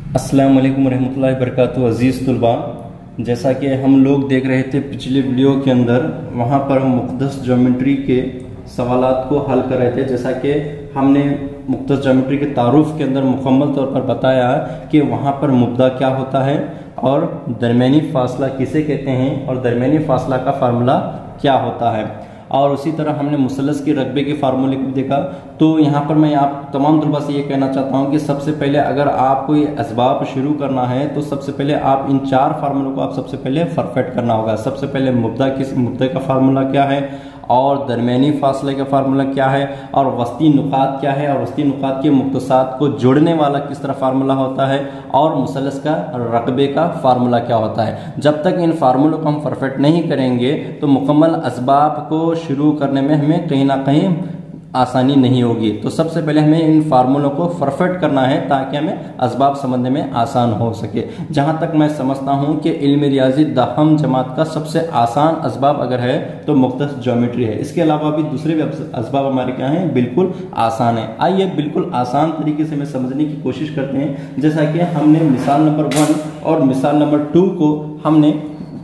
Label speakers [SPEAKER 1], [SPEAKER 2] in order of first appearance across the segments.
[SPEAKER 1] अस्सलाम वालेकुम रहमतुल्लाहि वबरकातुहू। अज़ीज़ तुलबा, जैसा कि हम लोग देख रहे थे पिछले वीडियो के अंदर, वहाँ पर हम मुक़द्दस ज्योमेट्री के सवालात को हल कर रहे थे। जैसा कि हमने मुक़द्दस ज्योमेट्री के तारुफ के अंदर मुकम्मल तौर पर बताया कि वहाँ पर मुब्दा क्या होता है और दरमियानी फासला किसे कहते हैं और दरमियानी फासला का फार्मूला क्या होता है। और उसी तरह हमने मुसल्लस के रकबे के फार्मूले को देखा। तो यहाँ पर मैं आप तमाम तलबा से ये कहना चाहता हूँ कि सबसे पहले अगर आपको ये असबाब शुरू करना है तो सबसे पहले आप इन चार फार्मूलों को आप सबसे पहले परफेक्ट करना होगा। सबसे पहले मुब्दा का फार्मूला क्या है और दरमियानी फासले का फार्मूला क्या है और वस्ती नुकात क्या है और वस्ती नुकात के मुख्तसात को जोड़ने वाला किस तरह फार्मूला होता है और मुसल्लस का रकबे का फार्मूला क्या होता है। जब तक इन फार्मूलों को हम परफेक्ट नहीं करेंगे तो मुकम्मल असबाब को शुरू करने में हमें कहीं ना कहीं आसानी नहीं होगी। तो सबसे पहले हमें इन फार्मूलों को परफेक्ट करना है ताकि हमें असबाब समझने में आसान हो सके। जहाँ तक मैं समझता हूँ कि इल्म रियाजी दहम जमात का सबसे आसान असबाब अगर है तो मुक़द्दस ज्योमेट्री है। इसके अलावा भी दूसरे भी असबाब हमारे क्या हैं, बिल्कुल आसान है। आइए बिल्कुल आसान तरीके से हमें समझने की कोशिश करते हैं। जैसा कि हमने मिसाल नंबर 1 और मिसाल नंबर 2 को हमने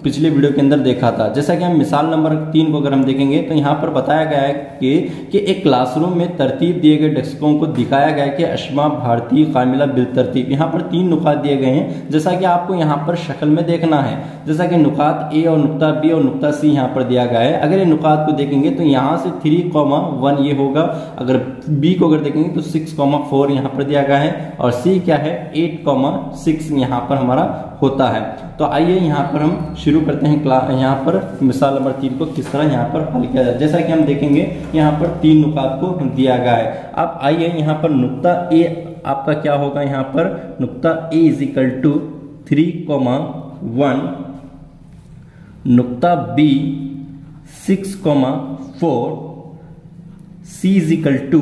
[SPEAKER 1] पिछले वीडियो के अंदर देखा था। जैसा कि हम मिसाल नंबर 3 को अगर हम देखेंगे तो यहाँ पर बताया गया है कि एक क्लासरूम में तरतीब दिए गए डेस्कों को दिखाया गया है कि अशमा भारतीय कामिला बिल तरतीब। यहाँ पर 3 नुकात दिए गए हैं जैसा कि आपको यहाँ पर शक्ल में देखना है। जैसा कि नुकात ए और नुक्ता बी और नुक्ता सी यहाँ पर दिया गया है। अगर ये नुकात को देखेंगे तो यहाँ से 3,1 ये होगा। अगर बी को अगर देखेंगे तो 6,4 यहाँ पर दिया गया है और सी क्या है 8,6 यहाँ पर हमारा होता है। तो आइए यहाँ पर हम शुरू करते हैं यहाँ पर मिसाल नंबर 3 को किस तरह यहाँ पर हल किया जाए। जैसा कि हम देखेंगे यहाँ पर 3 नुकात को दिया गया है। अब आइए यहाँ पर नुक्ता ए आपका क्या होगा। यहाँ पर नुक्ता ए इज इक्वल टू 3,1, नुक्ता B 6,4, C is equal to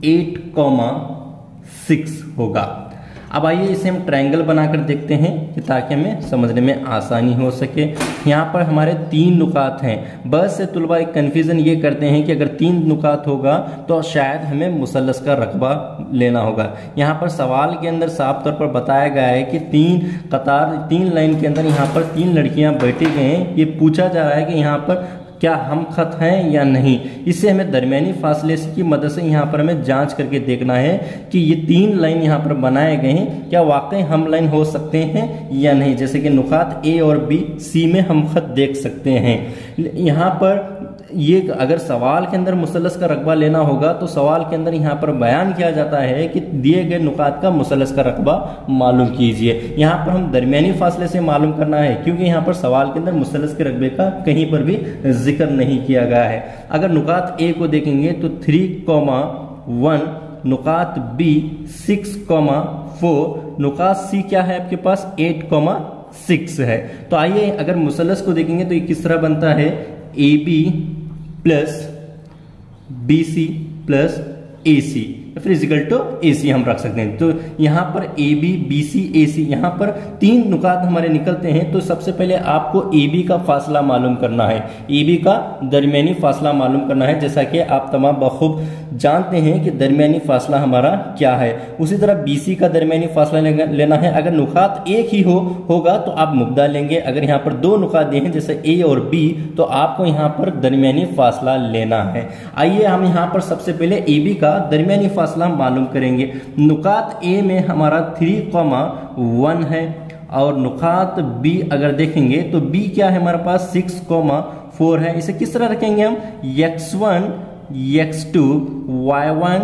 [SPEAKER 1] 8,6 होगा। अब आइए इसे हम ट्रायंगल बनाकर देखते हैं ताकि हमें समझने में आसानी हो सके। यहाँ पर हमारे 3 नुकात हैं। बस से तुलबा एक कन्फ्यूजन ये करते हैं कि अगर 3 नुकात होगा तो शायद हमें मुसल्लस का रकबा लेना होगा। यहाँ पर सवाल के अंदर साफ तौर पर बताया गया है कि 3 लाइन के अंदर यहाँ पर 3 लड़कियाँ बैठी गई हैं। ये पूछा जा रहा है कि यहाँ पर क्या हम खत हैं या नहीं। इससे हमें दरमियानी फासले की मदद से यहाँ पर हमें जांच करके देखना है कि ये 3 लाइन यहाँ पर बनाए गए हैं क्या वाकई हम लाइन हो सकते हैं या नहीं। जैसे कि नुकात ए और बी सी में हम खत देख सकते हैं। यहाँ पर ये अगर सवाल के अंदर मुसल्लस का रकबा लेना होगा तो सवाल के अंदर यहाँ पर बयान किया जाता है कि दिए गए नुकात का मुसल्लस का रकबा मालूम कीजिए। यहाँ पर हम दरमियानी फासले से मालूम करना है क्योंकि यहाँ पर सवाल के अंदर मुसल्लस के रकबे का कहीं पर भी जिक्र नहीं किया गया है। अगर नुकात ए को देखेंगे तो 3,1, नुकात बी 6,4, नुकात सी क्या है आपके पास 8,6 है। तो आइए अगर मुसल्लस को देखेंगे तो ये किस तरह बनता है, A B plus B C plus A C physical to A C हम रख सकते हैं। तो यहाँ पर ए बी बी सी ए सी यहाँ पर 3 नुकात हमारे निकलते हैं। तो सबसे पहले आपको ए बी का फासला मालूम करना है, ए बी का दरमियानी फासला मालूम करना है। जैसा कि आप तमाम बखूब जानते हैं कि दरमियानी फासला हमारा क्या है। उसी तरह बी सी का दरमियानी फासला लेना है। अगर नुकात एक ही होगा तो आप मुब्दा लेंगे। अगर यहाँ पर 2 नुकात दिए हैं जैसे ए और बी तो आपको यहाँ पर दरमियानी फासला लेना है। आइए हम यहाँ पर सबसे पहले ए बी का दरमियानी फासला मालूम करेंगे। नुकात ए में हमारा 3,1 है और नुकात बी अगर देखेंगे तो बी क्या है हमारे पास 6,4 है। इसे किस तरह रखेंगे हम, x1 x2 y1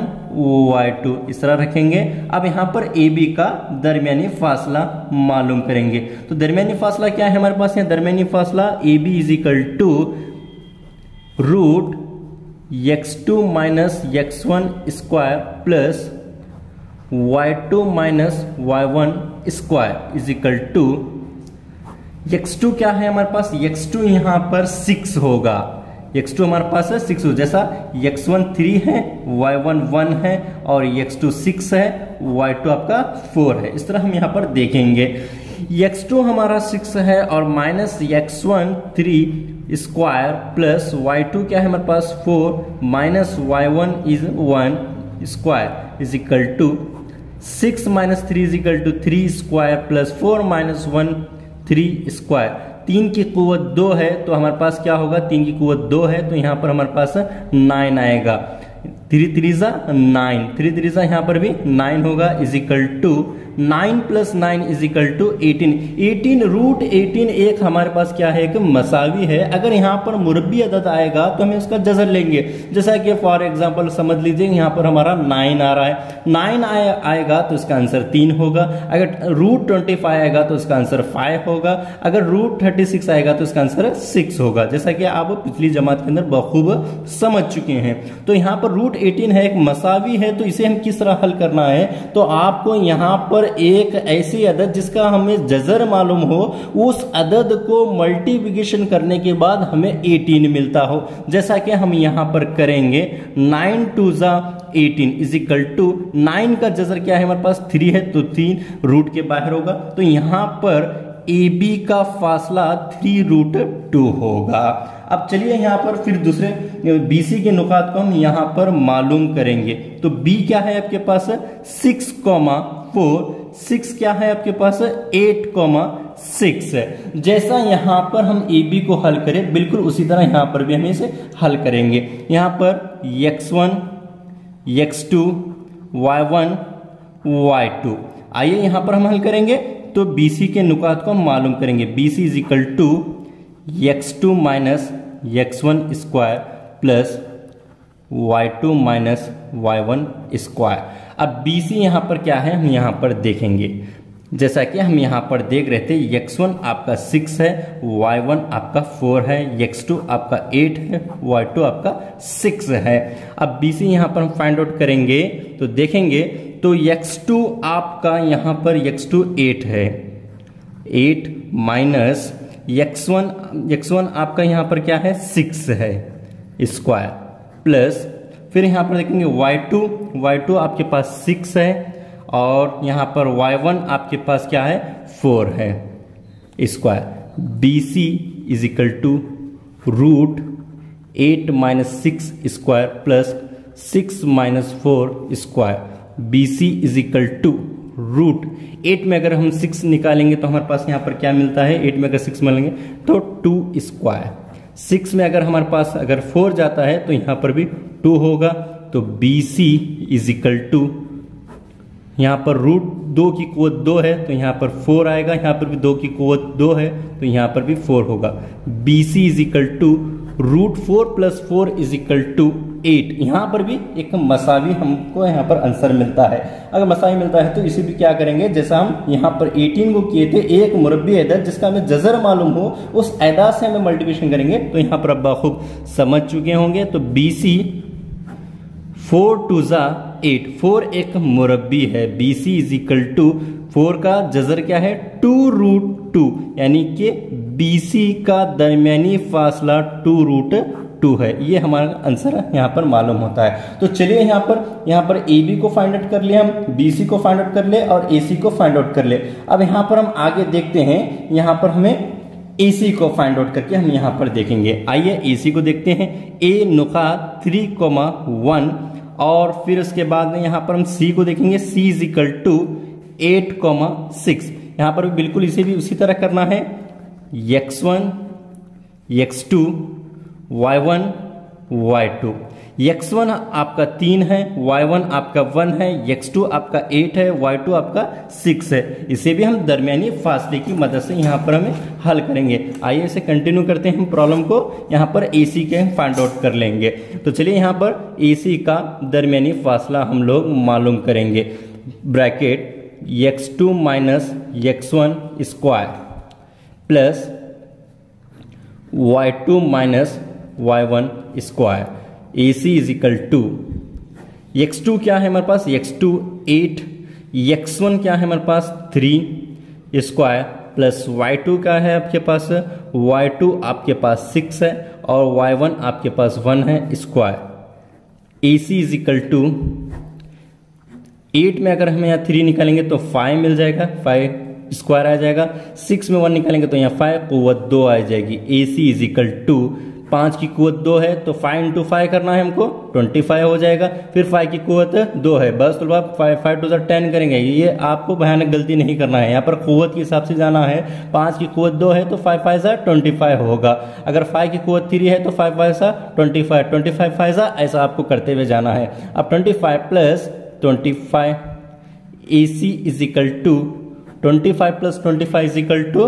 [SPEAKER 1] y2 इस तरह रखेंगे। अब यहाँ पर ए बी का दरमियानी फासला मालूम करेंगे। तो दरमियानी फासला क्या है हमारे पास, यहाँ दरमियानी फासला A B is equal to root x2 minus x1 square plus y2 minus y1 square is equal to x2 क्या है हमारे पास, x2 यहाँ पर 6 होगा। x2 हमारे पास है 6 जैसा x1 3 है, y1 1 है और x2 6 है, y2 आपका 4 है। इस तरह हम यहाँ पर देखेंगे x2 हमारा 6 है और minus x1 3 square plus y2 क्या है हमारे पास 4 minus y1 is 1 square is equal to 6 minus 3 is equal to 3 square plus 4 minus 1 3 square. 3 की कुव्वत 2 है तो हमारे पास क्या होगा, 3 की कुव्वत 2 है तो यहाँ पर हमारे पास 9 आएगा। 3 3 9, 3 3 यहाँ पर भी 9 होगा, is equal to 9 plus 9 is equal to 18। 18 root 18 एक हमारे पास क्या है, एक मसावी है। अगर यहाँ पर मुरब्बी अदद आएगा तो हमें उसका जज़र लेंगे। जैसा कि फॉर एग्जांपल समझ लीजिए यहाँ पर हमारा 9 आ रहा है, 9 आएगा तो इसका आंसर 3 होगा। अगर रूट 25 आएगा तो इसका आंसर 5 होगा। अगर रूट 36 आएगा तो इसका आंसर 6 होगा, जैसा कि आप पिछली जमात के अंदर बखूब समझ चुके हैं। तो यहाँ पर रूट 18 है, एक मसावी है, तो इसे हम किस तरह हल करना है, तो आपको यहाँ पर एक ऐसी अदद जिसका हमें जज़र मालूम हो, उस अदद को मल्टीप्लिकेशन करने के बाद हमें 18 मिलता हो, जैसा कि हम यहां पर करेंगे। 9 2 18 इज इक्वल टू 9 का जज़र क्या है हमारे पास 3 है, तो 3 रूट के बाहर होगा। तो यहां पर AB का फासला 3 रूट 2 होगा। अब चलिए यहाँ पर फिर दूसरे BC के नुकात को हम यहाँ पर मालूम करेंगे। तो B क्या है आपके पास 6,4, 6 क्या है आपके पास 8,6 है। जैसा यहाँ पर हम AB को हल करें बिल्कुल उसी तरह यहाँ पर भी हम इसे हल करेंगे। यहाँ पर x1 x2 y1 y2, आइए यहाँ पर हम हल करेंगे। तो BC के नुकात को हम मालूम करेंगे। BC is equal to x2 minus x1 square plus y2 minus y1 square. अब BC यहाँ पर क्या है हम यहाँ पर देखेंगे। जैसा कि हम यहाँ पर देख रहे थे, x1 आपका 6 है, y1 आपका 4 है, x2 आपका 8 है, y2 आपका 6 है। अब BC यहाँ पर हम फाइंड आउट करेंगे तो देखेंगे तो x2 आपका यहाँ पर x2 8 है, 8 माइनस x1 आपका यहाँ पर क्या है 6 है स्क्वायर, प्लस फिर यहाँ पर देखेंगे y2 आपके पास 6 है और यहाँ पर y1 आपके पास क्या है 4 है square. BC is equal to root 8 minus 6 square plus 6 minus 4 square. BC is equal to root 8 में अगर हम 6 निकालेंगे तो हमारे पास यहाँ पर क्या मिलता है, 8 में अगर 6 मिलेंगे तो 2 स्क्वायर। 6 में अगर हमारे पास अगर 4 जाता है तो यहाँ पर भी 2 होगा। तो BC इज इक्वल टू यहाँ पर रूट 2 की कुव्वत 2 है तो यहाँ पर 4 आएगा, यहाँ पर भी 2 की कुव्वत 2 है तो यहाँ पर भी 4 होगा। BC is equal to root 4 plus 4 is equal to 8। यहाँ पर भी एक मसावी हमको यहाँ पर आंसर मिलता है। अगर मसावी मिलता है तो इसे भी क्या करेंगे, जैसा हम यहाँ पर 18 को किए थे, एक मुरब्बी अदद जिसका हमें जज़र मालूम हो उस अदाद से हमें मल्टीप्लिकेशन करेंगे। तो यहाँ पर अब खूब समझ चुके होंगे। तो BC 4 2 8, 4 एक मुरब्बी है। BC इज इक्वल टू 4 का जज़र क्या है 2 रूट 2, यानी कि BC का दरमियानी फासला 2 रूट 2 है। ये हमारा आंसर यहाँ पर मालूम होता है। तो चलिए यहाँ पर AB को फाइंड आउट कर ले, हम BC को फाइंड आउट कर ले और AC को फाइंड आउट कर ले। अब यहाँ पर हम आगे देखते हैं, यहाँ पर हमें AC को फाइंड आउट करके हम यहाँ पर देखेंगे। आइए AC को देखते हैं। A नुकात 3,1 और फिर उसके बाद में यहाँ पर हम C को देखेंगे। C is equal to 8,6। यहाँ पर भी बिल्कुल इसे भी उसी तरह करना है। x1 x2 y1 y2। x1 आपका 3 है, y1 आपका 1 है, x2 आपका 8 है, y2 आपका 6 है। इसे भी हम दरमियानी फासले की मदद से यहाँ पर हमें हल करेंगे। आइए इसे कंटिन्यू करते हैं। हम प्रॉब्लम को यहाँ पर AC के फाइंड आउट कर लेंगे। तो चलिए यहाँ पर AC का दरमियानी फासला हम लोग मालूम करेंगे। Bracket x2 minus x1 square plus y2 minus y1 square. AC is equal to x2 क्या है हमारे पास, x2 8, x1 क्या है हमारे पास 3 स्क्वायर प्लस y2 क्या है आपके पास, y2 आपके पास 6 है और y1 आपके पास 1 है square. AC is equal to 8 में अगर हम यहाँ 3 निकालेंगे तो 5 मिल जाएगा, 5 स्क्वायर आ जाएगा। 6 में 1 निकालेंगे तो यहाँ 5 कुव्वत 2 आ जाएगी। AC इज इक्वल टू 5 की कुवत 2 है तो 5 इंटू 5 करना है हमको, 25 हो जाएगा। फिर 5 की कुवत 2 है, बस तो 5 टू 10 करेंगे। ये आपको भयानक गलती नहीं करना है, यहाँ पर कुवत के हिसाब से जाना है। 5 की कुवत 2 है तो 5 5 25 होगा। अगर 5 की कुवत 3 है तो 5 5 25, 25 5 ऐसा आपको करते हुए जाना है। अब 25 plus 25 AC is equal to 25 plus 25 is equal to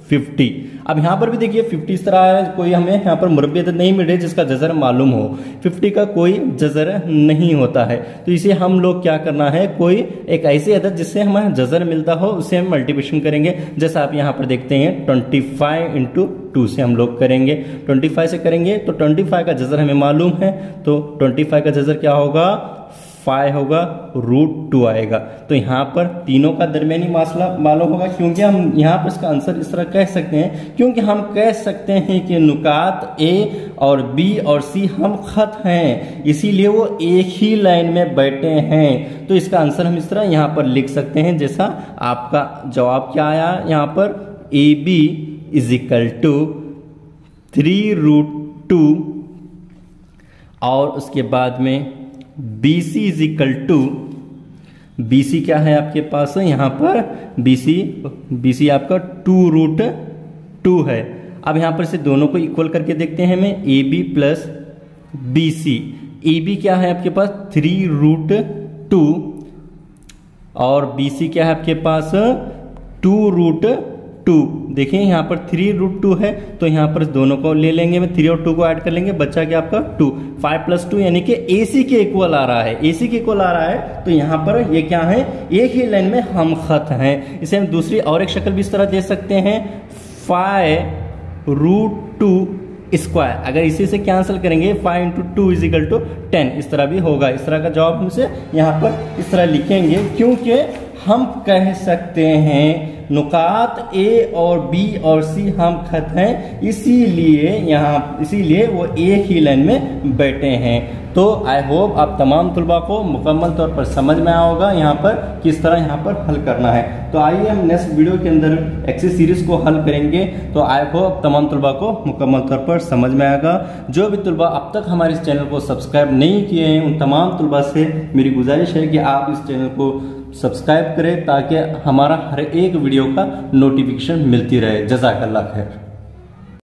[SPEAKER 1] 50। अब यहां पर भी देखिए 50 इस तरह है, कोई हमें यहाँ पर मुरब्बी अदद नहीं मिल रही जिसका जजर मालूम हो। 50 का कोई जजर नहीं होता है, तो इसे हम लोग क्या करना है, कोई एक ऐसी अदद जिससे हमें जजर मिलता हो उसे हम मल्टीप्लिकेशन करेंगे। जैसा आप यहाँ पर देखते हैं 25 इंटू 2 से हम लोग करेंगे, 25 से करेंगे तो 25 का जजर हमें मालूम है, तो 25 का जजर क्या होगा, 5 होगा, √2 आएगा। तो यहाँ पर तीनों का दरमियानी मासला मालूम होगा, क्योंकि हम यहाँ पर इसका आंसर इस तरह कह सकते हैं, क्योंकि हम कह सकते हैं कि नुकात A और B और C हम खत हैं, इसीलिए वो एक ही लाइन में बैठे हैं। तो इसका आंसर हम इस तरह यहाँ पर लिख सकते हैं, जैसा आपका जवाब क्या आया यहाँ पर, AB इज इक्वल टू 3√2 और उसके बाद में BC is equal to, BC क्या है आपके पास यहाँ पर, BC आपका 2√2 है। अब यहाँ पर से दोनों को इक्वल करके देखते हैं हमें, AB प्लस BC। AB क्या है आपके पास 3√2 और BC क्या है आपके पास 2√2। देखिए यहाँ पर 3√2 है, तो यहाँ पर दोनों को ले लेंगे, में 3 और 2 को ऐड कर लेंगे, बच्चा क्या आपका 2, 5 प्लस 2 यानी कि AC के इक्वल आ रहा है, AC के इक्वल आ रहा है। तो यहाँ पर ये क्या है, एक ही लाइन में हम खत हैं। इसे हम दूसरी और एक शक्ल भी इस तरह दे सकते हैं, 5√2 स्क्वायर। अगर इसी से कैंसिल करेंगे 5 इंटू 2 इज इक्वल टू 10, इस तरह भी होगा। इस तरह का जवाब हमसे यहाँ पर इस तरह लिखेंगे, क्योंकि हम कह सकते हैं नुकात A और B और C हम खत हैं, इसीलिए वो एक ही लाइन में बैठे हैं। तो आई होप आप तमाम तुलबा को मुकम्मल तौर पर समझ में आया होगा यहाँ पर किस तरह यहाँ पर हल करना है। तो आइए हम नेक्स्ट वीडियो के अंदर एक्सेस सीरीज को हल करेंगे। तो आई होप तमाम तुलबा को मुकम्मल तौर पर समझ में आएगा। जो भी तुलबा अब तक हमारे इस चैनल को सब्सक्राइब नहीं किए हैं, उन तमाम तुलबा से मेरी गुजारिश है कि आप इस चैनल को सब्सक्राइब करें, ताकि हमारा हर एक वीडियो का नोटिफिकेशन मिलती रहे। जज़ाकल्लाह खैर।